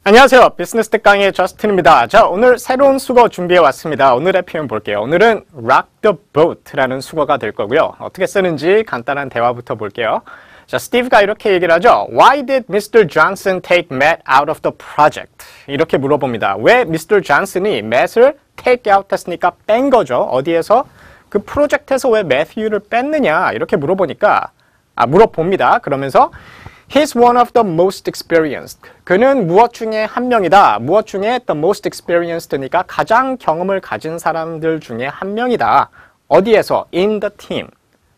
안녕하세요. 비즈니스 특강의 저스틴입니다. 자, 오늘 새로운 수거 준비해 왔습니다. 오늘의 표현 볼게요. 오늘은 rock the boat라는 수거가 될 거고요. 어떻게 쓰는지 간단한 대화부터 볼게요. 자, 스티브가 이렇게 얘기를 하죠. Why did Mr. Johnson take Matt out of the project? 이렇게 물어봅니다. 왜 Mr. Johnson이 Matt을 take out 했으니까 뺀 거죠. 어디에서? 그 프로젝트에서 왜 매튜를 뺐느냐? 이렇게 물어봅니다. 그러면서 He's one of the most experienced. 그는 무엇 중에 한 명이다. 무엇 중에 the most experienced니까 가장 경험을 가진 사람들 중에 한 명이다. 어디에서? In the team.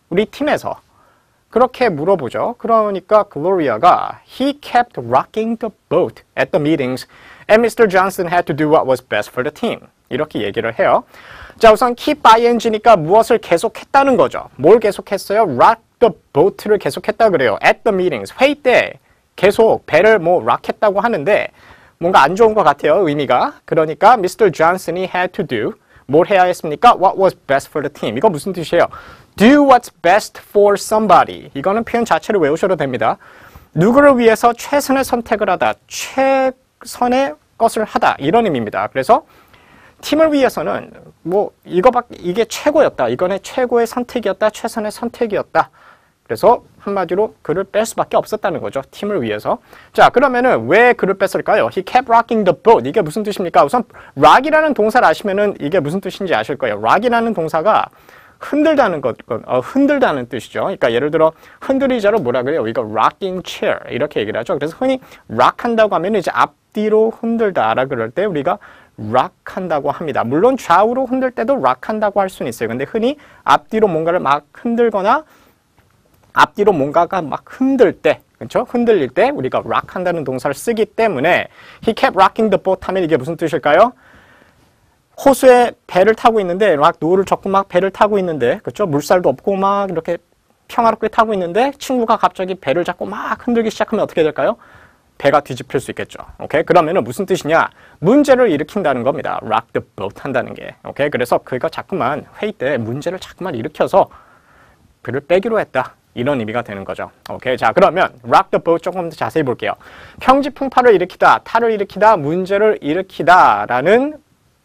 우리 팀에서. 그렇게 물어보죠. 그러니까 글로리아가 He kept rocking the boat at the meetings and Mr. Johnson had to do what was best for the team. 이렇게 얘기를 해요. 자, 우선 keep ing니까 무엇을 계속했다는 거죠. 뭘 계속했어요? rock the boat를 계속했다 그래요. at the meetings. 회의 때 계속 배를 rock했다고 하는데 뭔가 안 좋은 것 같아요. 의미가. 그러니까 Mr. Johnson이 had to do. 뭘 해야 했습니까? What was best for the team. 이거 무슨 뜻이에요? Do what's best for somebody. 이거는 표현 자체를 외우셔도 됩니다. 누구를 위해서 최선의 선택을 하다. 최선의 것을 하다. 이런 의미입니다. 그래서 팀을 위해서는 이게 최고였다. 이거는 최고의 선택이었다. 최선의 선택이었다. 그래서 한마디로 그를 뺄 수밖에 없었다는 거죠. 팀을 위해서. 자, 그러면은 왜 그를 뺐을까요? He kept rocking the boat. 이게 무슨 뜻입니까? 우선 rock이라는 동사를 아시면은 이게 무슨 뜻인지 아실 거예요. rock이라는 동사가 흔들다는 흔들다는 뜻이죠. 그러니까 예를 들어 흔들리자로 뭐라 그래요? 이거 rocking chair 이렇게 얘기를 하죠. 그래서 흔히 rock 한다고 하면 이제 앞뒤로 흔들다라 그럴 때 우리가 rock 한다고 합니다. 물론 좌우로 흔들 때도 rock 한다고 할 수는 있어요. 근데 흔히 앞뒤로 뭔가를 막 흔들거나 앞뒤로 뭔가가 막 흔들 때, 그렇죠? 흔들릴 때 우리가 rock 한다는 동사를 쓰기 때문에 he kept rocking the boat 하면 이게 무슨 뜻일까요? 호수에 배를 타고 있는데 막 노를 젓고 막 배를 타고 있는데, 그렇죠? 물살도 없고 막 이렇게 평화롭게 타고 있는데 친구가 갑자기 배를 잡고 막 흔들기 시작하면 어떻게 될까요? 배가 뒤집힐 수 있겠죠. 오케이? 그러면은 무슨 뜻이냐? 문제를 일으킨다는 겁니다. rock the boat 한다는 게. 오케이? 그래서 그가 자꾸만 회의 때 문제를 자꾸만 일으켜서 그를 빼기로 했다. 이런 의미가 되는 거죠. 오케이. 자, 그러면 rock the boat 조금 더 자세히 볼게요. 평지풍파를 일으키다, 탈을 일으키다, 문제를 일으키다 라는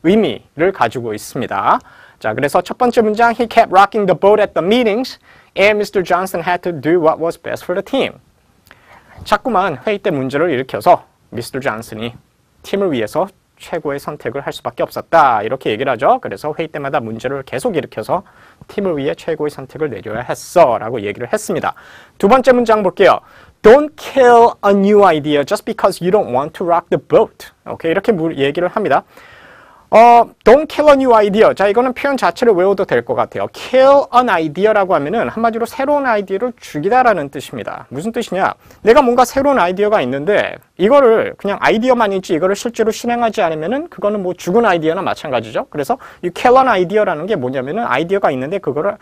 의미를 가지고 있습니다. 자, 그래서 첫 번째 문장 He kept rocking the boat at the meetings and Mr. Johnson had to do what was best for the team. 자꾸만 회의 때 문제를 일으켜서 Mr. Johnson이 팀을 위해서 최고의 선택을 할 수밖에 없었다. 이렇게 얘기를 하죠. 그래서 회의 때마다 문제를 계속 일으켜서 팀을 위해 최고의 선택을 내려야 했어 라고 얘기를 했습니다. 두 번째 문장 볼게요. Don't kill a new idea just because you don't want to rock the boat. 오케이, 이렇게 얘기를 합니다. Don't kill a new idea. 자, 이거는 표현 자체를 외워도 될 것 같아요. Kill an idea라고 하면은 한마디로 새로운 아이디어를 죽이다라는 뜻입니다. 무슨 뜻이냐? 내가 뭔가 새로운 아이디어가 있는데 이거를 그냥 아이디어만 있지 이거를 실제로 실행하지 않으면은 그거는 죽은 아이디어나 마찬가지죠. 그래서 이 kill an idea라는 게 뭐냐면은 아이디어가 있는데 그거를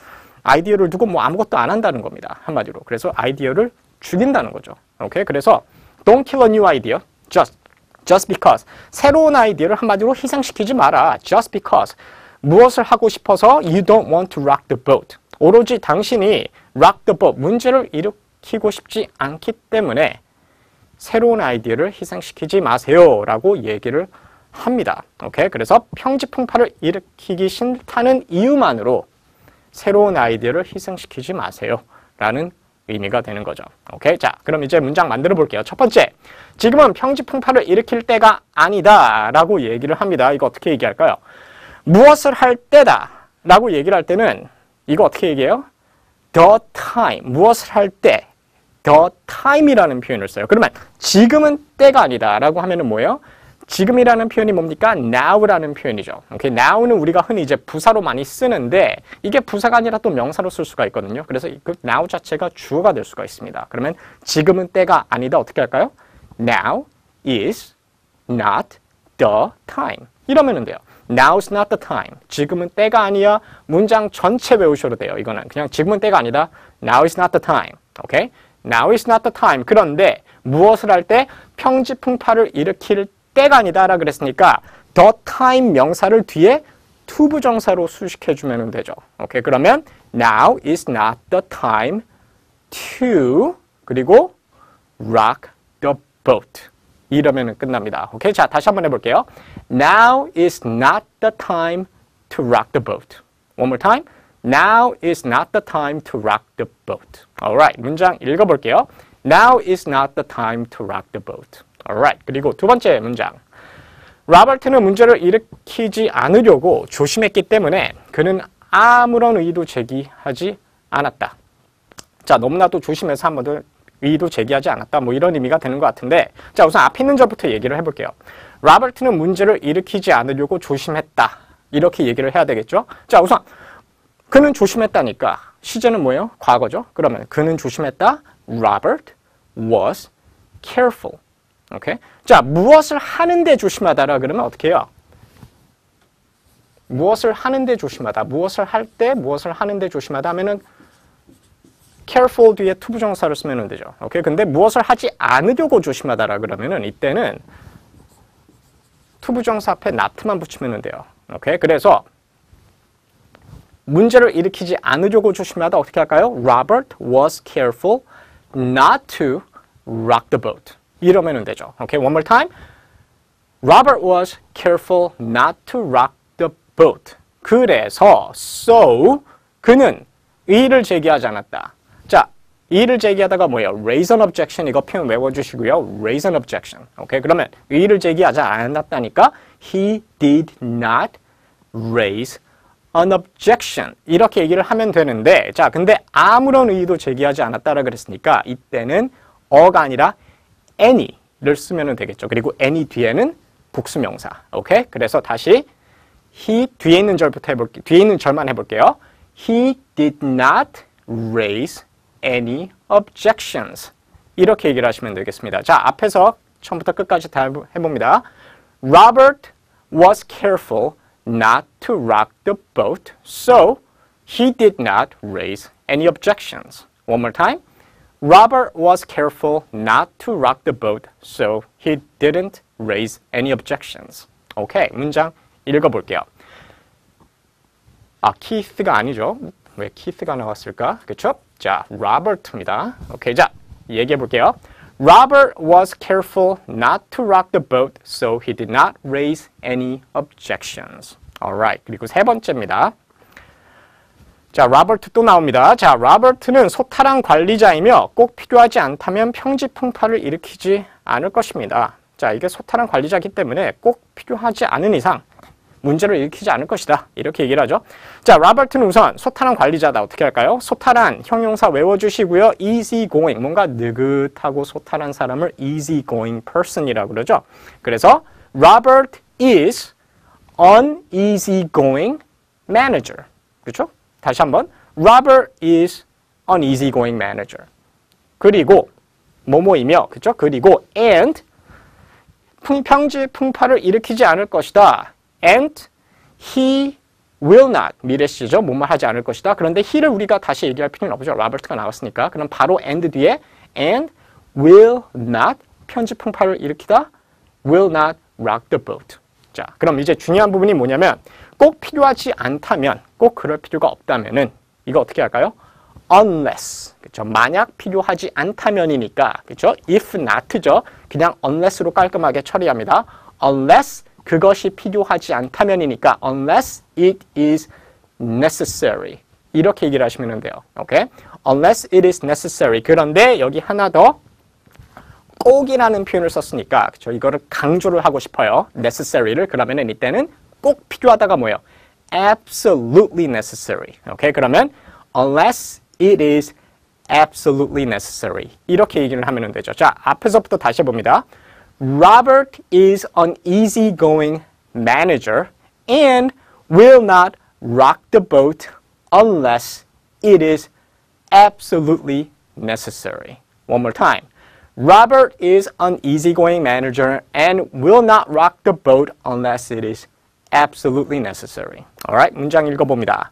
아이디어를 두고 아무것도 안 한다는 겁니다. 한마디로. 그래서 아이디어를 죽인다는 거죠. 오케이? 그래서 don't kill a new idea. Just because. 새로운 아이디어를 한마디로 희생시키지 마라. Just because. 무엇을 하고 싶어서 you don't want to rock the boat. 오로지 당신이 rock the boat. 문제를 일으키고 싶지 않기 때문에 새로운 아이디어를 희생시키지 마세요. 라고 얘기를 합니다. 오케이? 그래서 평지풍파를 일으키기 싫다는 이유만으로 새로운 아이디어를 희생시키지 마세요. 라는 의미가 되는 거죠. 오케이? 자, 그럼 이제 문장 만들어 볼게요. 첫 번째, 지금은 평지풍파를 일으킬 때가 아니다 라고 얘기를 합니다. 이거 어떻게 얘기할까요? 무엇을 할 때다 라고 얘기를 할 때는 이거 어떻게 얘기해요? The time, 무엇을 할 때, the time이라는 표현을 써요. 그러면 지금은 때가 아니다 라고 하면은 뭐예요? 지금이라는 표현이 뭡니까? now라는 표현이죠. 오케이, now는 우리가 흔히 이제 부사로 많이 쓰는데 이게 부사가 아니라 또 명사로 쓸 수가 있거든요. 그래서 그 now 자체가 주어가 될 수가 있습니다. 그러면 지금은 때가 아니다 어떻게 할까요? Now is not the time. 이러면 돼요. Now is not the time. 지금은 때가 아니야. 문장 전체 외우셔도 돼요. 이거는 그냥 지금은 때가 아니다. Now is not the time. 오케이? Now is not the time. 그런데 무엇을 할 때 평지풍파를 일으킬 때가 아니다라 그랬으니까 the time 명사를 뒤에 to 부정사로 수식해주면 되죠. 오케이, 그러면 now is not the time to 그리고 rock the boat. 이러면 끝납니다. 오케이? 자, 다시 한번 해볼게요. Now is not the time to rock the boat. One more time. Now is not the time to rock the boat. Alright, 문장 읽어볼게요. Now is not the time to rock the boat. Alright, 그리고 두 번째 문장. 로버트는 문제를 일으키지 않으려고 조심했기 때문에 그는 아무런 의도 제기하지 않았다. 자, 너무나도 조심해서 한 번도 의도 제기하지 않았다. 뭐 이런 의미가 되는 것 같은데, 자, 우선 앞에 있는 절부터 얘기를 해볼게요. 로버트는 문제를 일으키지 않으려고 조심했다. 이렇게 얘기를 해야 되겠죠? 자, 우선 그는 조심했다니까 시제는 뭐예요? 과거죠? 그러면 그는 조심했다. Robert was careful. 오케이? 자, 무엇을 하는데 조심하다라 그러면 어떻게 해요? 무엇을 하는데 조심하다. 무엇을 할 때, 무엇을 하는데 조심하다 하면은 careful 뒤에 투부정사를 쓰면 되죠. 오케이? 근데 무엇을 하지 않으려고 조심하다라 그러면은 이때는 투부정사 앞에 not만 붙이면 돼요. 오케이? 그래서 문제를 일으키지 않으려고 조심하다 어떻게 할까요? Robert was careful not to rock the boat. 이러면 되죠. 오케이? One more time. Robert was careful not to rock the boat. 그래서 so 그는 이의를 제기하지 않았다. 자, 이의를 제기하다가 뭐예요? Raise an objection. 이거 표현 외워주시고요. Raise an objection. 오케이? 그러면 이의를 제기하지 않았다니까 He did not raise an objection. 이렇게 얘기를 하면 되는데, 자, 근데 아무런 의의도 제기하지 않았다라 그랬으니까 이때는 어가 아니라 any를 쓰면 되겠죠. 그리고 any 뒤에는 복수명사. 오케이? 그래서 다시 he 뒤에 있는 절부터 해볼게요. 뒤에 있는 절만 해볼게요. He did not raise any objections. 이렇게 얘기를 하시면 되겠습니다. 자, 앞에서 처음부터 끝까지 다 해봅니다. Robert was careful not to rock the boat, so he did not raise any objections. One more time. Robert was careful not to rock the boat, so he didn't raise any objections. 오케이, 문장 읽어볼게요. 아, 키스가 아니죠. 왜 키스가 나왔을까? 그쵸? 자, 로버트입니다. 오케이, 자, 얘기해볼게요. Robert was careful not to rock the boat, so he did not raise any objections. Alright, 그리고 세 번째입니다. 자, 로버트 또 나옵니다. 자, 로버트는 소탈한 관리자이며 꼭 필요하지 않다면 평지풍파를 일으키지 않을 것입니다. 자, 이게 소탈한 관리자이기 때문에 꼭 필요하지 않은 이상 문제를 일으키지 않을 것이다. 이렇게 얘기를 하죠. 자, 로버트는 우선 소탈한 관리자다. 어떻게 할까요? 소탈한 형용사 외워주시고요. easy going, 뭔가 느긋하고 소탈한 사람을 easy going person이라고 그러죠. 그래서 Robert is an easy going manager. 그렇죠? 다시 한번 Robert is an easy going manager. 그리고 뭐뭐이며, 그렇죠? 그리고 and 평지풍파를 일으키지 않을 것이다. And he will not, 미래시죠. 뭐뭐 하지 않을 것이다. 그런데 he를 우리가 다시 얘기할 필요는 없죠. 로버트가 나왔으니까. 그럼 바로 and 뒤에 and will not, 편지풍파를 일으키다. will not rock the boat. 자, 그럼 이제 중요한 부분이 뭐냐면 꼭 필요하지 않다면, 꼭 그럴 필요가 없다면은 이거 어떻게 할까요? unless, 그렇죠? 만약 필요하지 않다면이니까, 그렇죠? if not죠. 그냥 unless로 깔끔하게 처리합니다. unless 그것이 필요하지 않다면이니까 unless it is necessary. 이렇게 얘기를 하시면 돼요. 오케이? unless it is necessary. 그런데 여기 하나 더 꼭이라는 표현을 썼으니까 그렇죠? 이거를 강조를 하고 싶어요. necessary를. 그러면은 이때는 꼭 필요하다가 뭐예요? absolutely necessary. 오케이? 그러면 unless it is absolutely necessary. 이렇게 얘기를 하면 되죠. 자, 앞에서부터 다시 해봅니다. Robert is an easygoing manager and will not rock the boat unless it is absolutely necessary. One more time. Robert is an easygoing manager and will not rock the boat unless it is absolutely necessary. Alright, 문장 읽어봅니다.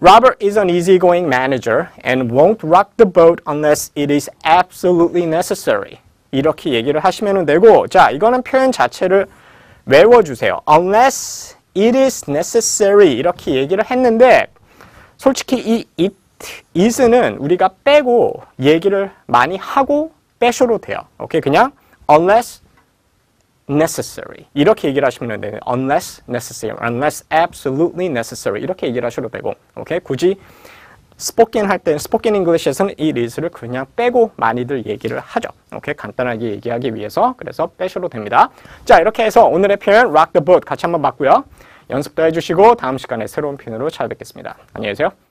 Robert is an easygoing manager and won't rock the boat unless it is absolutely necessary. 이렇게 얘기를 하시면 되고, 자, 이거는 표현 자체를 외워주세요. Unless it is necessary 이렇게 얘기를 했는데 솔직히 이 it, is는 우리가 빼고 얘기를 많이 하고 빼셔도 돼요. 오케이, 그냥 unless necessary. 이렇게 얘기를 하시면 돼요. unless necessary, unless absolutely necessary. 이렇게 얘기를 하셔도 되고, 오케이? 굳이 스포킹 할 때는, 스포킹 잉글리시에서는 이 is를 그냥 빼고 많이들 얘기를 하죠. 오케이? 간단하게 얘기하기 위해서. 그래서 빼셔도 됩니다. 자, 이렇게 해서 오늘의 표현 rock the boat 같이 한번 봤고요. 연습도 해주시고 다음 시간에 새로운 표현으로 찾아뵙겠습니다. 안녕히 계세요.